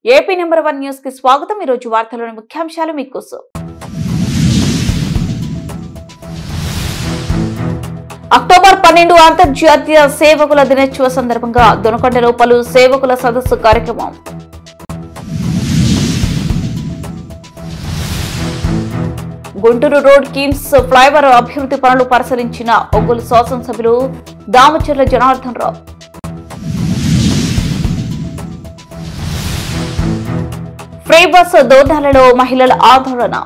AP number 1 news కి స్వాగతం। ఈ రోజు వార్తలోని ముఖ్యాంశాలు మీకోసం। అక్టోబర్ 12 అంతర్జాతీయ సేవకుల దినోత్సవ సందర్భంగా దొనకొండలో పలు సేవకుల సదస్సు కార్యక్రమం। గుంటూరు రోడ్ కిమ్స్ ఫ్లైఓవర్ అభివృద్ధి పనులు పరిశీలించిన ఒంగోలు శాసనసభ్యులు దామచర్ల జనార్దన్ రావు। ఫ్రీ బస్ దోర్నాలలో మహిళల ఆందోళన।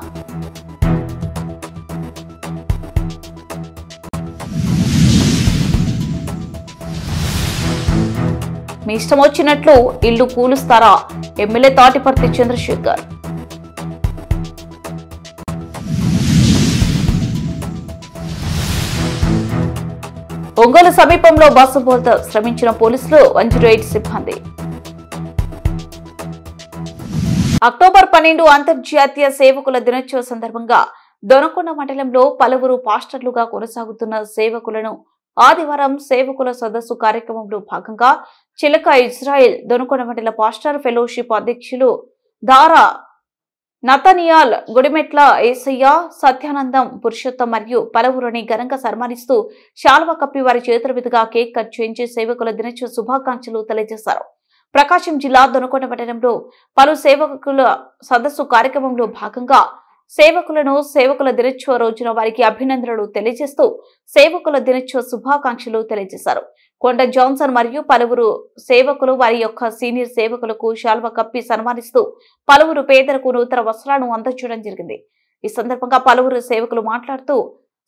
మీ ఇష్టం వచ్చినట్లు ఇల్లు కూలుస్తారా? ఎమ్మెల్యే తాటిపర్తి చంద్రశేఖర్। ఒంగోలు సమీపంలో బస్సు బోల్తా శ్రమించిన పోలీసులు 108 సిబ్బంది। అక్టోబర్ 12 అంతర్జాతీయ సేవకుల దినోత్సవ సందర్భంగా దొనకొండ మండలంలో పలువురు పాస్టర్లుగా కొనసాగుతున్న సేవకులను ఆదివారం సేవకుల సదస్సు కార్యక్రమంలో భాగంగా చిలక ఇజ్రాయెల్ దొనకొండ మండల పాస్టర్ ఫెలోషిప్ అధ్యక్షులు దారా నతనియాల్, గుడిమెట్ల ఏసయ్య, సత్యానందం, పురుషోత్తం మరియు పలువురిని ఘనంగా సన్మానిస్తూ శాల్వా కప్పి వారి చేతుల మీదుగా కేక్ కట్ చేయించి సేవకుల దినోత్సవ శుభాకాంక్షలు తెలియజేశారు। ప్రకాశం జిల్లా దొనకొండ పట్టణంలో పలు సేవకుల సదస్సు కార్యక్రమంలో భాగంగా సేవకుల దినోత్సవ రోజున వారికి అభినందనలు తెలియజేస్తూ సేవకుల దినోత్సవ శుభాకాంక్షలు తెలియజేశారు। కొండ జాన్సన్ మరియు పలువురు సేవకులు వారి యొక్క సీనియర్ సేవకులకు శాల్వా కప్పి సన్మానిస్తూ పలువురు పేదలకు నూతన వస్త్రాలను అందజేయడం జరిగింది। ఈ సందర్భంగా పలువురు సేవకులు మాట్లాడుతూ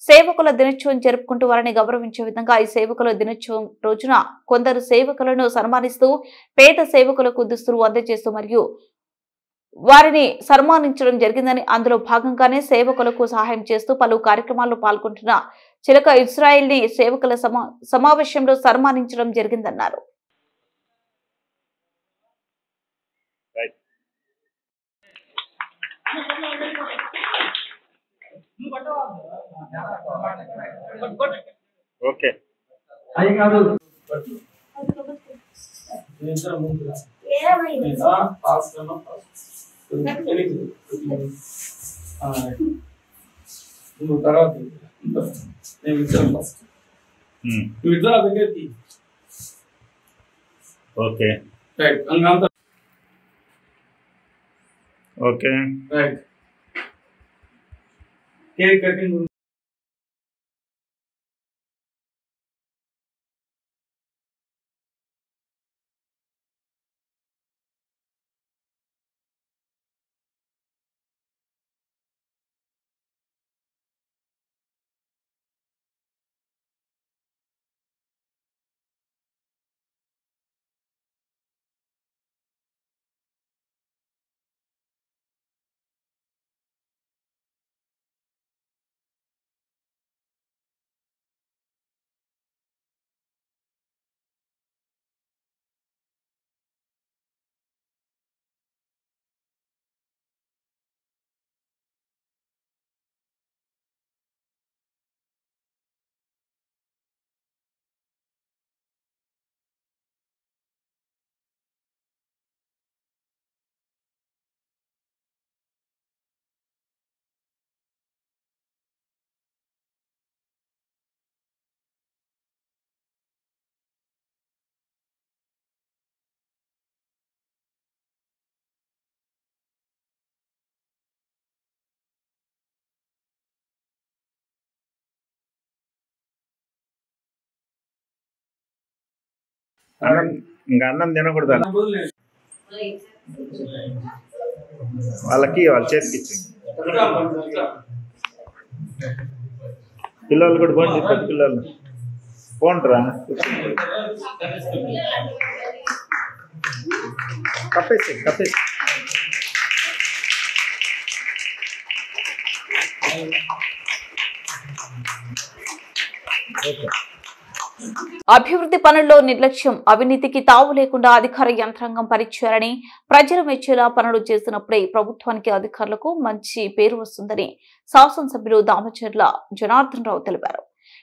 సేవకుల దినోత్సవం జరుపుకుంటూ వారిని గౌరవించే విధంగా ఈ సేవకుల దినోత్సవం రోజున కొందరు సేవకులను సన్మానిస్తూ పేద సేవకులకు దుస్తులు అందజేస్తూ మరియు వారిని సన్మానించడం జరిగిందని, అందులో భాగంగానే సేవకులకు సహాయం చేస్తూ పలు కార్యక్రమాల్లో పాల్గొంటున్న చిలక ఇజ్రాయెల్ ని సేవకుల సమావేశంలో సన్మానించడం జరిగిందన్నారు। Okay okay okay cake cutting ఇంకా అన్నం తినకూడదు వాళ్ళకి వాళ్ళ చేతికి ఇచ్చింది పిల్లలు కూడా పోండి పెద్ద పిల్లలు పోండ్రా కప్పేసి ఓకే అభివృద్ధి పనుల్లో నిర్లక్ష్యం, అవినీతికి తావు లేకుండా అధికార యంత్రాంగం పనిచేయాలని, ప్రజలు మెచ్చేలా పనులు చేసినప్పుడే ప్రభుత్వానికి అధికారులకు మంచి పేరు వస్తుందని శాసనసభ్యులు దామచర్ల జనార్దన్ రావు తెలిపారు।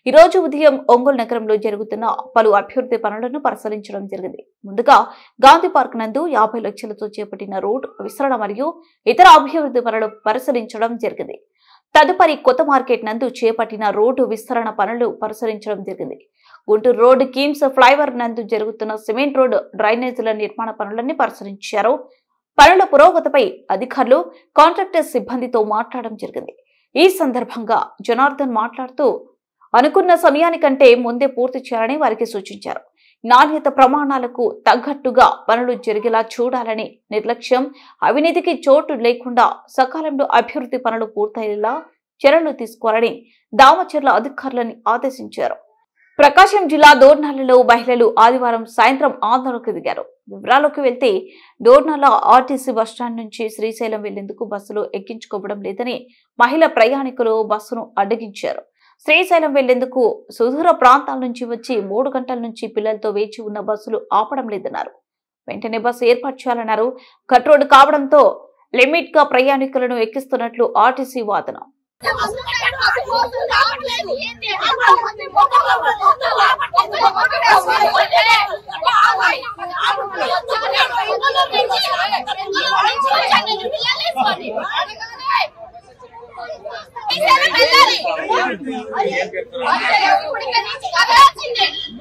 ఈ రోజు ఉదయం ఒంగోలు నగరంలో జరుగుతున్న పలు అభివృద్ధి పనులను పరిశీలించడం జరిగింది. ముందుగా గాంధీ పార్క్ నందు 50 లక్షలతో చేపట్టిన రోడ్ విస్తరణ మరియు ఇతర అభివృద్ధి పనులు పరిశీలించడం జరిగింది. తదుపరి కొత్త మార్కెట్ నందు చేపట్టిన రోడ్డు విస్తరణ పనులు పరిశీలించడం జరిగింది. గుంటూరు రోడ్ కిమ్స్ ఫ్లైఓవర్ నందు జరుగుతున్న సిమెంట్ రోడ్ డ్రైనేజీల నిర్మాణ పనులన్నీ పరిశీలించారు. పనుల పురోగతిపై అధికారులు కాంట్రాక్టర్ సిబ్బందితో మాట్లాడడం జరిగింది. ఈ సందర్భంగా జనార్దన్ మాట్లాడుతూ అనుకున్న సమయానికంటే ముందే పూర్తి చేయాలని వారికి సూచించారు. నాణ్యత ప్రమాణాలకు తగ్గట్టుగా పనులు జరిగేలా చూడాలని, నిర్లక్ష్యం, అవినీతికి చోటు లేకుండా సకాలంలో అభివృద్ధి పనులు పూర్తయ్యేలా చర్యలు తీసుకోవాలని దామచర్ల అధికారులను ఆదేశించారు. ప్రకాశం జిల్లా దోర్నాలలో మహిళలు ఆదివారం సాయంత్రం ఆందోళనకు దిగారు. వివరాల్లోకి వెళ్తే దోర్నాల ఆర్టీసీ బస్టాండ్ నుంచి శ్రీశైలం వెళ్లేందుకు బస్సులు ఎక్కించుకోవడం లేదని మహిళా ప్రయాణికులు బస్సును అడ్డగించారు. శ్రీశైలం వెళ్లేందుకు సుదూర ప్రాంతాల నుంచి వచ్చి 3 గంటల నుంచి పిల్లలతో వేచి ఉన్న బస్సులు ఆపడం లేదన్నారు. వెంటనే బస్సు ఏర్పాటు చేయాలన్నారు. కట్ రోడ్డు కావడంతో లిమిట్ గా ప్రయాణికులను ఎక్కిస్తున్నట్లు ఆర్టీసీ వాదన.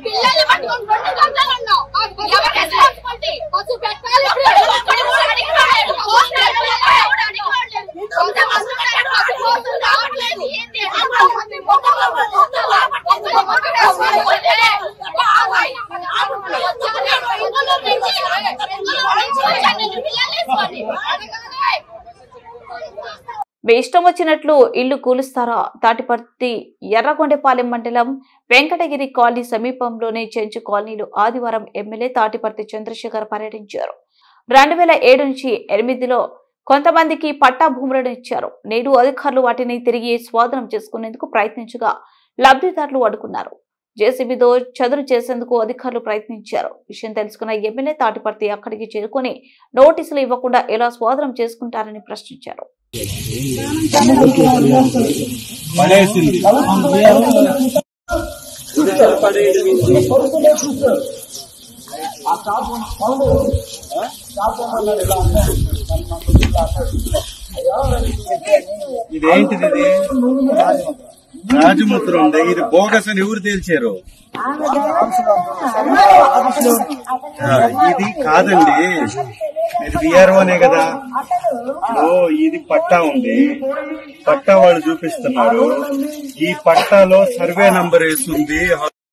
పిల్లల్ని పట్టుకొని 2 గంటలు ఉన్నావు. మీ ఇష్టం వచ్చినట్లు ఇల్లు కూలుస్తారా? తాటిపర్తి ఎర్రగొండపాలెం మండలం వెంకటగిరి కాలనీ సమీపంలోని చెంచు కాలనీలో ఆదివారం ఎమ్మెల్యే తాటిపర్తి చంద్రశేఖర్ పర్యటించారు. 2007 నుంచి 8లో కొంతమందికి పట్టా భూములను ఇచ్చారు. నేడు అధికారులు వాటిని తిరిగి స్వాధీనం చేసుకునేందుకు ప్రయత్నించగా లబ్ధిదారులు అడ్డుకున్నారు. జేసీబీతో చదును చేసేందుకు అధికారులు ప్రయత్నించారు. విషయం తెలుసుకున్న ఎమ్మెల్యే తాటిపర్తి అక్కడికి చేరుకుని నోటీసులు ఇవ్వకుండా ఎలా స్వాధీనం చేసుకుంటారని ప్రశ్నించారు. ఇదేంటిది? రాజముద్ర ఉంది. ఇది బోగస్ అని ఎవరు తేల్చారు? ఇది కాదండి, మీరు విఆర్ఓనే కదా. ఓ ఇది పట్టా ఉంది, పట్టా వాళ్ళు చూపిస్తున్నారు. ఈ పట్టాలో సర్వే నంబర్ వేస్తుంది,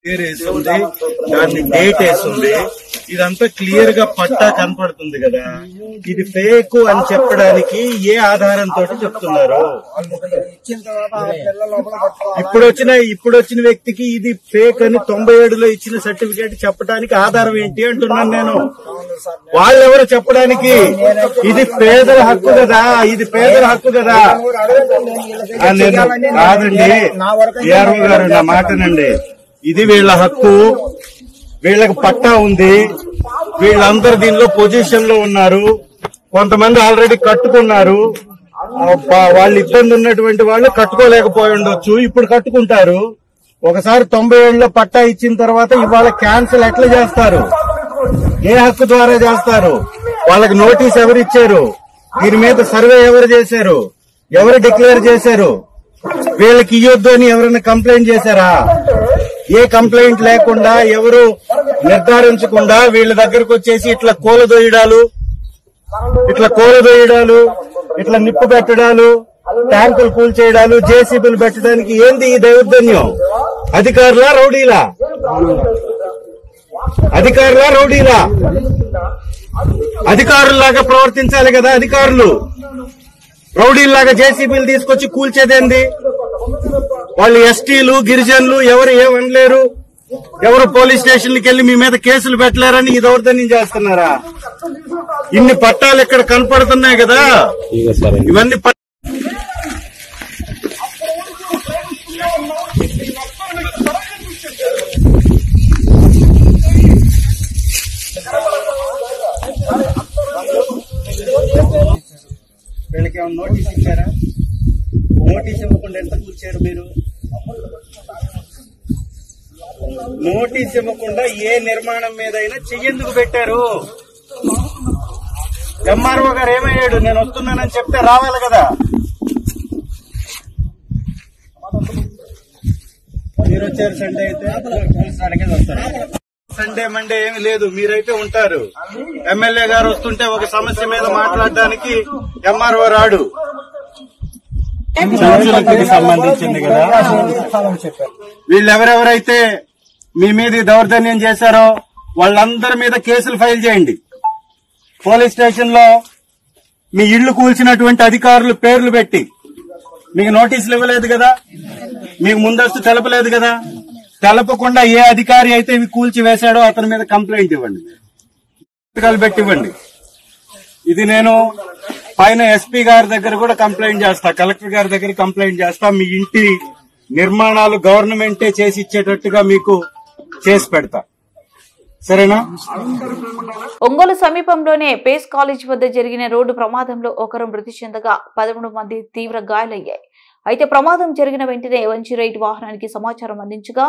పేరు వేస్తుంది, దాన్ని డేట్ వేస్తుంది. ఇదంతా క్లియర్ గా పట్టా కనపడుతుంది కదా. ఇది ఫేక్ అని చెప్పడానికి ఏ ఆధారంతో చెప్తున్నారు? ఇప్పుడు వచ్చిన వ్యక్తికి ఇది ఫేక్ అని 97లో ఇచ్చిన సర్టిఫికేట్ చెప్పడానికి ఆధారం ఏంటి అంటున్నాను నేను. వాళ్ళెవరు చెప్పడానికి? ఇది పేదల హక్కు కదా, ఇది పేదల హక్కు కదా. కాదండి ఏఆర్ఓ గారు, నా మాటనండి. ఇది వీళ్ళ హక్కు, వీళ్ళకి పట్టా ఉంది, వీళ్ళందరూ దీనిలో పొజిషన్ లో ఉన్నారు. కొంతమంది ఆల్రెడీ కట్టుకున్నారు. వాళ్ళు ఇబ్బంది ఉన్నటువంటి వాళ్ళు కట్టుకోలేకపోయి ఉండొచ్చు, ఇప్పుడు కట్టుకుంటారు. ఒకసారి 97లో పట్టా ఇచ్చిన తర్వాత ఇవాళ క్యాన్సిల్ ఎట్లా చేస్తారు? ఏ హక్కు ద్వారా చేస్తారు? వాళ్ళకి నోటీస్ ఎవరు ఇచ్చారు? దీని మీద సర్వే ఎవరు చేశారు? ఎవరు డిక్లేర్ చేశారు? వీళ్ళకి ఇయ్యొద్దు అని ఎవరైనా కంప్లైంట్ చేశారా? ఏ కంప్లైంట్ లేకుండా, ఎవరు నిర్ధారించకుండా వీళ్ళ దగ్గరకు వచ్చేసి ఇట్లా కూలదొయ్యడాలు, ఇట్లా నిప్పు పెట్టడాలు, ట్యాంకులు కూల్చేయడాలు, జేసీబీలు పెట్టడానికి ఏంది ఈ దౌర్జన్యం? అధికారులా రౌడీలా? అధికారుల్లాగా ప్రవర్తించాలి కదా. అధికారులు రౌడీల్లాగా జేసీబీలు తీసుకొచ్చి కూల్చేదేంది? వాళ్ళు ఎస్టీలు, గిరిజనులు ఎవరు ఏమనలేరు, ఎవరు పోలీస్ స్టేషన్కి వెళ్లి మీ మీద కేసులు పెట్టలేరని ఈ దౌర్జన్యం చేస్తున్నారా? ఇన్ని పట్టాలు ఇక్కడ కనపడుతున్నాయి కదా, ఇవన్నీ వీళ్ళకి ఏమైనా నోటీస్ ఇచ్చారా? నోటీస్ ఇవ్వకుండా ఎంత కూర్చారు మీరు? నోటీస్ ఇవ్వకుండా ఏ నిర్మాణం మీదైనా చెయ్యేందుకు పెట్టారు? ఎంఆర్ఓ గారు ఏమయ్యాడు? నేను వస్తున్నానని చెప్తే రావాలి కదా. మీరు వచ్చారు సండే అయితే సండే మండే ఏమి లేదు, మీరైతే ఉంటారు. ఎమ్మెల్యే గారు వస్తుంటే ఒక సమస్య మీద మాట్లాడడానికి ఎంఆర్ఓ రాడు. చర్చలకు సంబంధించింది కదా. వీళ్ళు ఎవరెవరైతే మీ మీద దౌర్జన్యం చేశారో వాళ్ళందరి మీద కేసులు ఫైల్ చేయండి. పోలీస్ స్టేషన్ లో మీ ఇళ్లు కూల్చినటువంటి అధికారులు పేర్లు పెట్టి, మీకు నోటీసులు ఇవ్వలేదు కదా, మీకు ముందస్తు తెలపలేదు కదా, తెలపకుండా ఏ అధికారి అయితే ఇవి కూల్చి వేశాడో అతని మీద కంప్లైంట్ ఇవ్వండి, పెట్టివ్వండి. ఇది నేను పైన ఎస్పీ గారి దగ్గర కూడా కంప్లైంట్ చేస్తా, కలెక్టర్ గారి దగ్గర కంప్లైంట్ చేస్తా. మీ ఇంటి నిర్మాణాలు గవర్నమెంటే చేసి ఇచ్చేటట్టుగా మీకు చేసి పెడతా, సరేనా? ఒంగోలు సమీపంలోనే పేస్ కాలేజ్ వద్ద జరిగిన రోడ్డు ప్రమాదంలో ఒకరు మృతి చెందగా 13 మంది తీవ్ర గాయాలయ్యాయి. అయితే ప్రమాదం జరిగిన వెంటనే 108 వాహనానికి సమాచారం అందించగా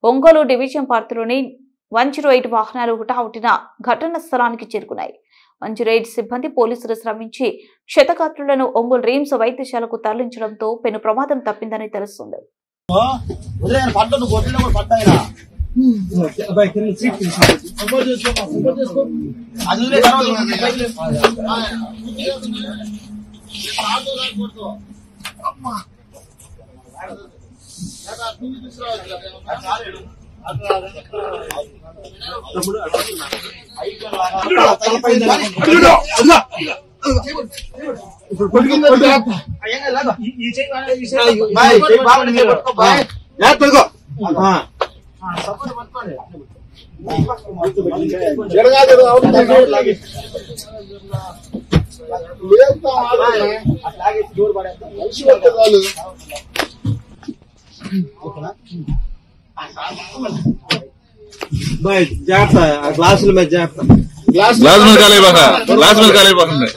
ఒంగోలు డివిజన్ పరిధిలోని 108 వాహనాలు హుటాహుటిన ఘటనా స్థలానికి చేరుకున్నాయి. 108 సిబ్బంది పోలీసులు శ్రమించి క్షతగాత్రులను ఒంగోలు రీమ్స్ వైద్యశాలకు తరలించడంతో పెను ప్రమాదం తప్పిందని తెలుస్తుంది. గ్లాసుల మీద జాగ్రత్త, గ్లాస్ మీద కాలేబాక, గ్లాస్ మీద కాలేబాకండి.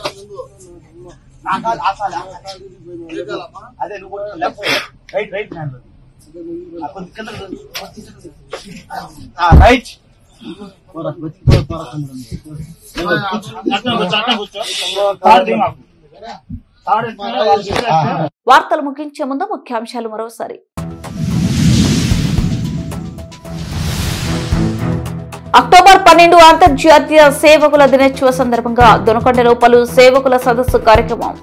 వార్తలు ముగించే ముందు ముఖ్యాంశాలు మరోసారి. అక్టోబర్ 12 అంతర్జాతీయ సేవకుల దినోత్సవ సందర్భంగా దొనకొండలో పలు సేవకుల సదస్సు కార్యక్రమం.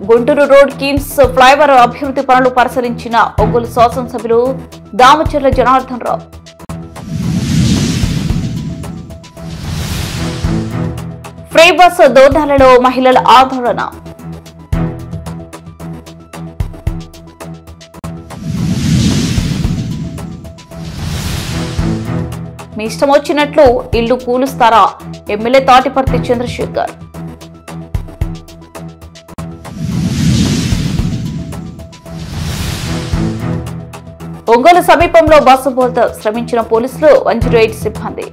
గుంటూరు రోడ్ కిమ్స్ ఫ్లైఓవర్ అభివృద్ధి పనులు పరిశీలించిన ఒంగోలు శాసనసభ్యులు దామచర్ల జనార్దన్ రావు. ఫ్రీ బస్ దోర్నాలలో మహిళల ఆందోళన. మీ ఇష్టం వచ్చినట్లు ఇల్లు కూలుస్తారా? ఎమ్మెల్యే తాటిపర్తి చంద్రశేఖర్. ఒంగోలు సమీపంలో బస్సు బోల్తా శ్రమించిన పోలీసులు 108 సిబ్బంది.